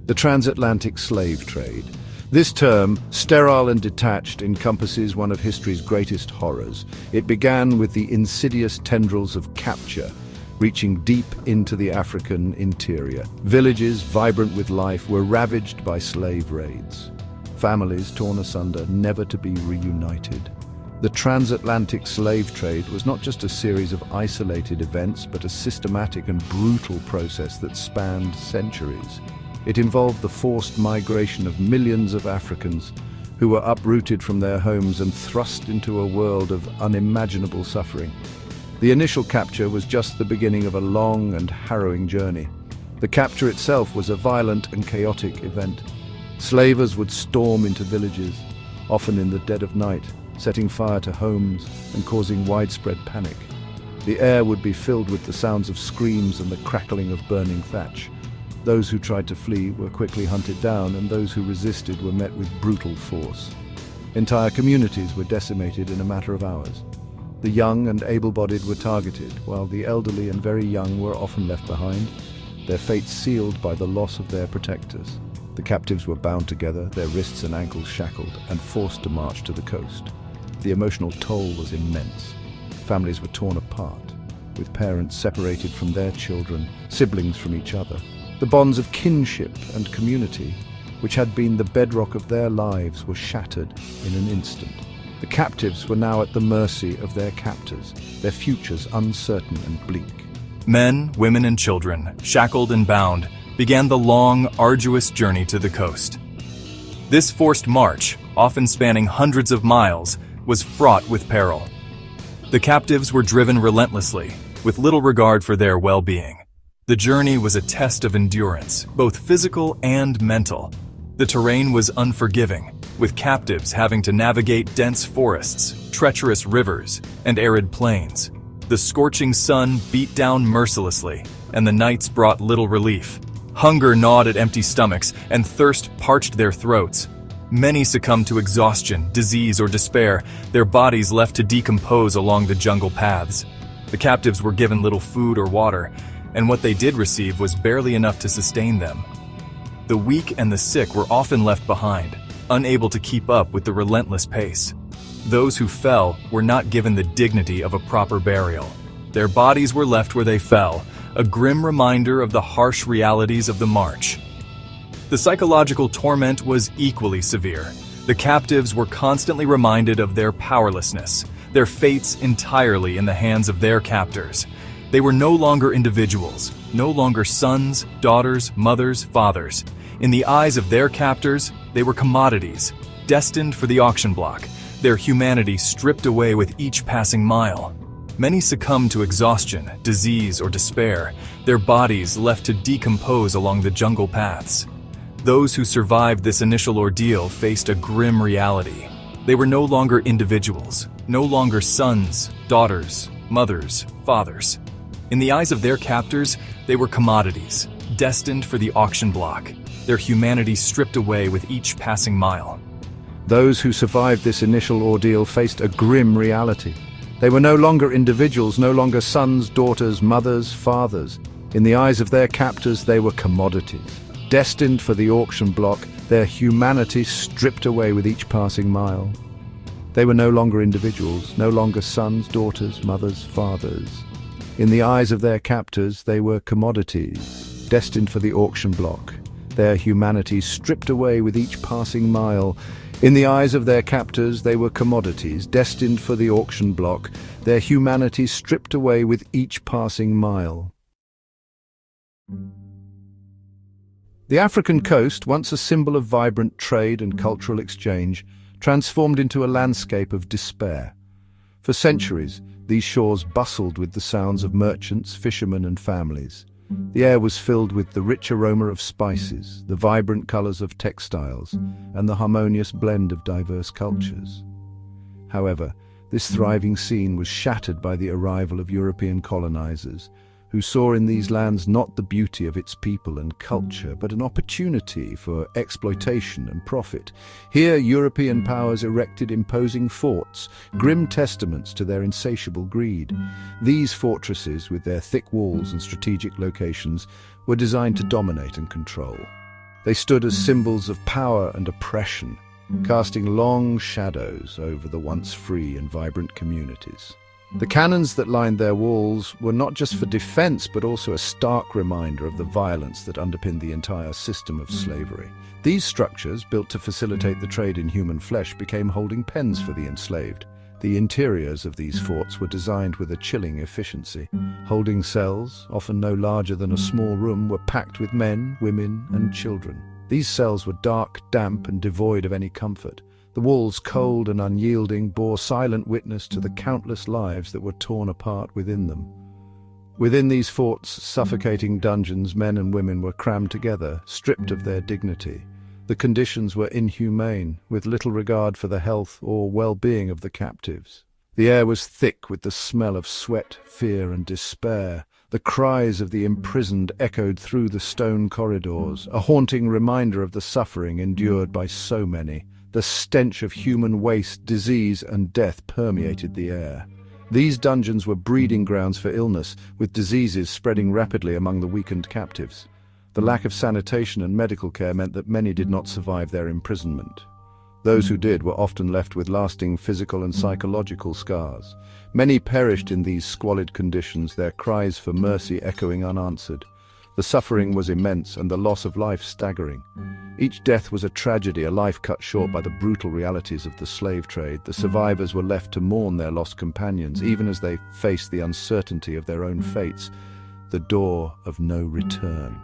The transatlantic slave trade. This term, sterile and detached, encompasses one of history's greatest horrors. It began with the insidious tendrils of capture, reaching deep into the African interior. Villages, vibrant with life, were ravaged by slave raids. Families torn asunder, never to be reunited. The transatlantic slave trade was not just a series of isolated events, but a systematic and brutal process that spanned centuries. It involved the forced migration of millions of Africans who were uprooted from their homes and thrust into a world of unimaginable suffering. The initial capture was just the beginning of a long and harrowing journey. The capture itself was a violent and chaotic event. Slavers would storm into villages, often in the dead of night, setting fire to homes and causing widespread panic. The air would be filled with the sounds of screams and the crackling of burning thatch. Those who tried to flee were quickly hunted down, and those who resisted were met with brutal force. Entire communities were decimated in a matter of hours. The young and able-bodied were targeted, while the elderly and very young were often left behind, their fates sealed by the loss of their protectors. The captives were bound together, their wrists and ankles shackled, and forced to march to the coast. The emotional toll was immense. Families were torn apart, with parents separated from their children, siblings from each other. The bonds of kinship and community, which had been the bedrock of their lives, were shattered in an instant. The captives were now at the mercy of their captors, their futures uncertain and bleak. Men, women, and children, shackled and bound, began the long, arduous journey to the coast. This forced march, often spanning hundreds of miles, was fraught with peril. The captives were driven relentlessly, with little regard for their well-being. The journey was a test of endurance, both physical and mental. The terrain was unforgiving, with captives having to navigate dense forests, treacherous rivers, and arid plains. The scorching sun beat down mercilessly, and the nights brought little relief. Hunger gnawed at empty stomachs, and thirst parched their throats. Many succumbed to exhaustion, disease, or despair, their bodies left to decompose along the jungle paths. The captives were given little food or water, and what they did receive was barely enough to sustain them. The weak and the sick were often left behind, unable to keep up with the relentless pace. Those who fell were not given the dignity of a proper burial. Their bodies were left where they fell, a grim reminder of the harsh realities of the march. The psychological torment was equally severe. The captives were constantly reminded of their powerlessness, their fates entirely in the hands of their captors. They were no longer individuals, no longer sons, daughters, mothers, fathers. In the eyes of their captors, they were commodities, destined for the auction block, their humanity stripped away with each passing mile. Many succumbed to exhaustion, disease, or despair, their bodies left to decompose along the jungle paths. Those who survived this initial ordeal faced a grim reality. They were no longer individuals, no longer sons, daughters, mothers, fathers. In the eyes of their captors, they were commodities, destined for the auction block, their humanity stripped away with each passing mile. Those who survived this initial ordeal faced a grim reality. They were no longer individuals, no longer sons, daughters, mothers, fathers. In the eyes of their captors, they were commodities, destined for the auction block, their humanity stripped away with each passing mile. They were no longer individuals, no longer sons, daughters, mothers, fathers. In the eyes of their captors, they were commodities, destined for the auction block, their humanity stripped away with each passing mile. In the eyes of their captors, they were commodities, destined for the auction block, their humanity stripped away with each passing mile. The African coast, once a symbol of vibrant trade and cultural exchange, transformed into a landscape of despair. For centuries, these shores bustled with the sounds of merchants, fishermen, and families. The air was filled with the rich aroma of spices, the vibrant colors of textiles, and the harmonious blend of diverse cultures. However, this thriving scene was shattered by the arrival of European colonizers, who saw in these lands not the beauty of its people and culture, but an opportunity for exploitation and profit. Here, European powers erected imposing forts, grim testaments to their insatiable greed. These fortresses, with their thick walls and strategic locations, were designed to dominate and control. They stood as symbols of power and oppression, casting long shadows over the once free and vibrant communities. The cannons that lined their walls were not just for defense, but also a stark reminder of the violence that underpinned the entire system of slavery. These structures, built to facilitate the trade in human flesh, became holding pens for the enslaved. The interiors of these forts were designed with a chilling efficiency. Holding cells, often no larger than a small room, were packed with men, women, and children. These cells were dark, damp, and devoid of any comfort. The walls, cold and unyielding, bore silent witness to the countless lives that were torn apart within them. Within these forts, suffocating dungeons, men and women were crammed together, stripped of their dignity. The conditions were inhumane, with little regard for the health or well-being of the captives. The air was thick with the smell of sweat, fear, and despair. The cries of the imprisoned echoed through the stone corridors, a haunting reminder of the suffering endured by so many. The stench of human waste, disease, and death permeated the air. These dungeons were breeding grounds for illness, with diseases spreading rapidly among the weakened captives. The lack of sanitation and medical care meant that many did not survive their imprisonment. Those who did were often left with lasting physical and psychological scars. Many perished in these squalid conditions, their cries for mercy echoing unanswered. The suffering was immense and the loss of life staggering. Each death was a tragedy, a life cut short by the brutal realities of the slave trade. The survivors were left to mourn their lost companions, even as they faced the uncertainty of their own fates. The door of no return.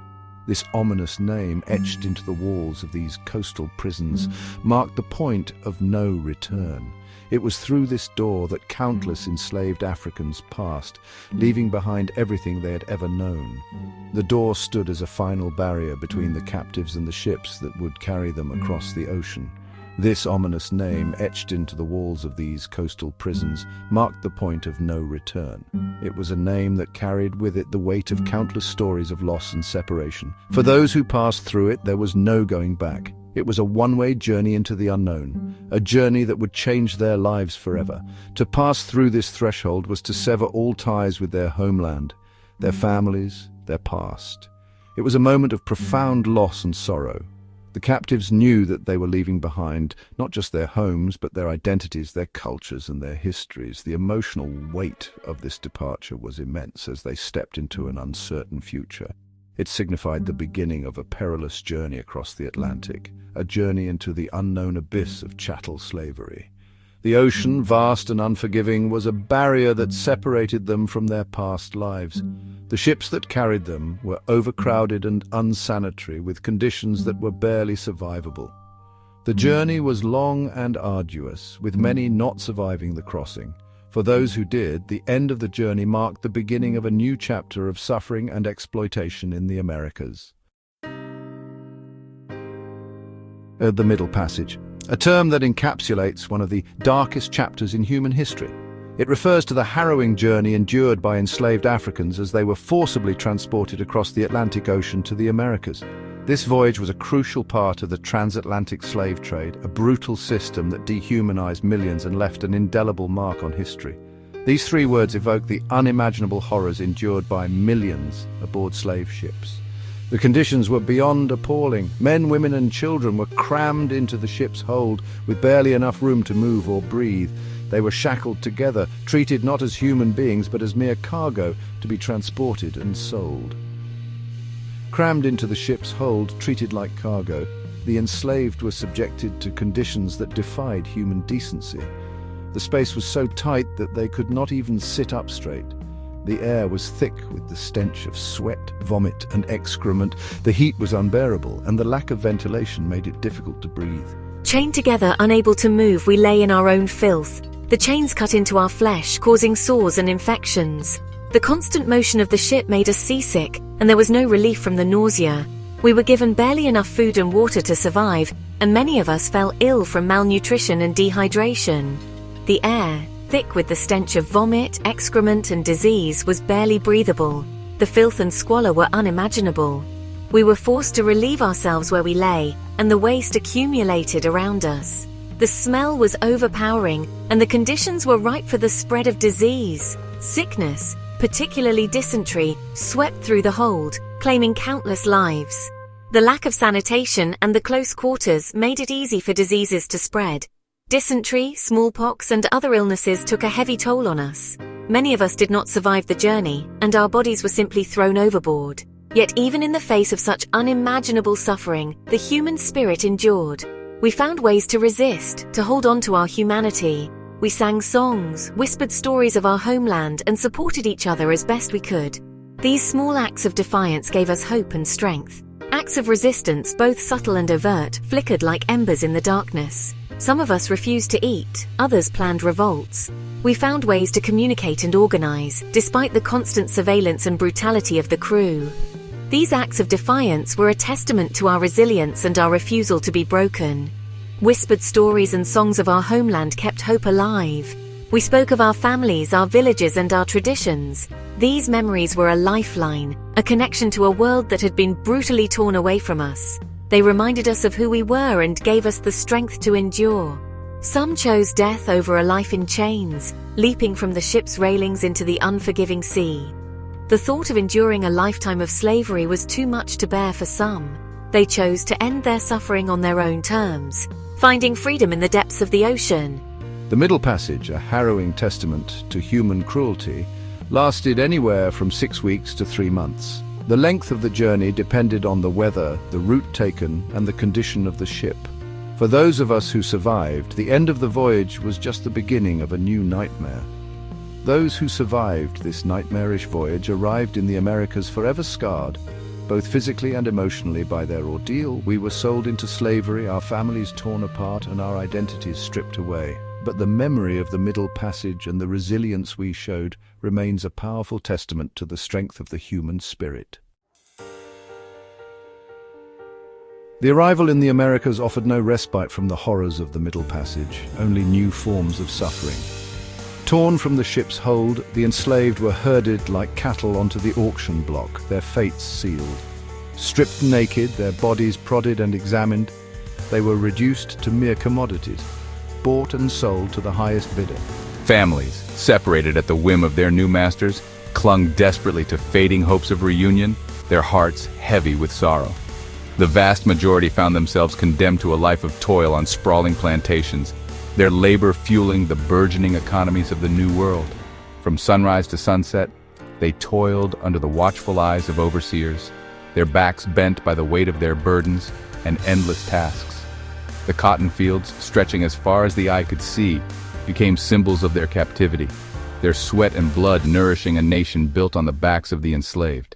This ominous name, etched into the walls of these coastal prisons, marked the point of no return. It was through this door that countless enslaved Africans passed, leaving behind everything they had ever known. The door stood as a final barrier between the captives and the ships that would carry them across the ocean. This ominous name, etched into the walls of these coastal prisons, marked the point of no return. It was a name that carried with it the weight of countless stories of loss and separation. For those who passed through it, there was no going back. It was a one-way journey into the unknown, a journey that would change their lives forever. To pass through this threshold was to sever all ties with their homeland, their families, their past. It was a moment of profound loss and sorrow. The captives knew that they were leaving behind not just their homes, but their identities, their cultures, and their histories. The emotional weight of this departure was immense as they stepped into an uncertain future. It signified the beginning of a perilous journey across the Atlantic, a journey into the unknown abyss of chattel slavery. The ocean, vast and unforgiving, was a barrier that separated them from their past lives. The ships that carried them were overcrowded and unsanitary, with conditions that were barely survivable. The journey was long and arduous, with many not surviving the crossing. For those who did, the end of the journey marked the beginning of a new chapter of suffering and exploitation in the Americas. The Middle Passage, a term that encapsulates one of the darkest chapters in human history. It refers to the harrowing journey endured by enslaved Africans as they were forcibly transported across the Atlantic Ocean to the Americas. This voyage was a crucial part of the Transatlantic slave trade, a brutal system that dehumanized millions and left an indelible mark on history. These three words evoke the unimaginable horrors endured by millions aboard slave ships. The conditions were beyond appalling. Men, women, and children were crammed into the ship's hold with barely enough room to move or breathe. They were shackled together, treated not as human beings but as mere cargo to be transported and sold. Crammed into the ship's hold, treated like cargo, the enslaved were subjected to conditions that defied human decency. The space was so tight that they could not even sit up straight. The air was thick with the stench of sweat, vomit, and excrement. The heat was unbearable, and the lack of ventilation made it difficult to breathe. Chained together, unable to move, we lay in our own filth. The chains cut into our flesh, causing sores and infections. The constant motion of the ship made us seasick, and there was no relief from the nausea. We were given barely enough food and water to survive, and many of us fell ill from malnutrition and dehydration. The air, thick with the stench of vomit, excrement, and disease, was barely breathable. The filth and squalor were unimaginable. We were forced to relieve ourselves where we lay, and the waste accumulated around us. The smell was overpowering, and the conditions were ripe for the spread of disease. Sickness, particularly dysentery, swept through the hold, claiming countless lives. The lack of sanitation and the close quarters made it easy for diseases to spread. Dysentery, smallpox, and other illnesses took a heavy toll on us. Many of us did not survive the journey, and our bodies were simply thrown overboard. Yet even in the face of such unimaginable suffering, the human spirit endured. We found ways to resist, to hold on to our humanity. We sang songs, whispered stories of our homeland, and supported each other as best we could. These small acts of defiance gave us hope and strength. Acts of resistance, both subtle and overt, flickered like embers in the darkness. Some of us refused to eat, others planned revolts. We found ways to communicate and organize, despite the constant surveillance and brutality of the crew. These acts of defiance were a testament to our resilience and our refusal to be broken. Whispered stories and songs of our homeland kept hope alive. We spoke of our families, our villages, and our traditions. These memories were a lifeline, a connection to a world that had been brutally torn away from us. They reminded us of who we were and gave us the strength to endure. Some chose death over a life in chains, leaping from the ship's railings into the unforgiving sea. The thought of enduring a lifetime of slavery was too much to bear for some. They chose to end their suffering on their own terms, finding freedom in the depths of the ocean. The Middle Passage, a harrowing testament to human cruelty, lasted anywhere from 6 weeks to 3 months. The length of the journey depended on the weather, the route taken, and the condition of the ship. For those of us who survived, the end of the voyage was just the beginning of a new nightmare. Those who survived this nightmarish voyage arrived in the Americas forever scarred, both physically and emotionally, by their ordeal. We were sold into slavery, our families torn apart, and our identities stripped away. But the memory of the Middle Passage and the resilience we showed remains a powerful testament to the strength of the human spirit. The arrival in the Americas offered no respite from the horrors of the Middle Passage, only new forms of suffering. Torn from the ship's hold, the enslaved were herded like cattle onto the auction block, their fates sealed. Stripped naked, their bodies prodded and examined, they were reduced to mere commodities, bought and sold to the highest bidder. Families, separated at the whim of their new masters, clung desperately to fading hopes of reunion, their hearts heavy with sorrow. The vast majority found themselves condemned to a life of toil on sprawling plantations, their labor fueling the burgeoning economies of the New World. From sunrise to sunset, they toiled under the watchful eyes of overseers, their backs bent by the weight of their burdens and endless tasks. The cotton fields, stretching as far as the eye could see, became symbols of their captivity, their sweat and blood nourishing a nation built on the backs of the enslaved.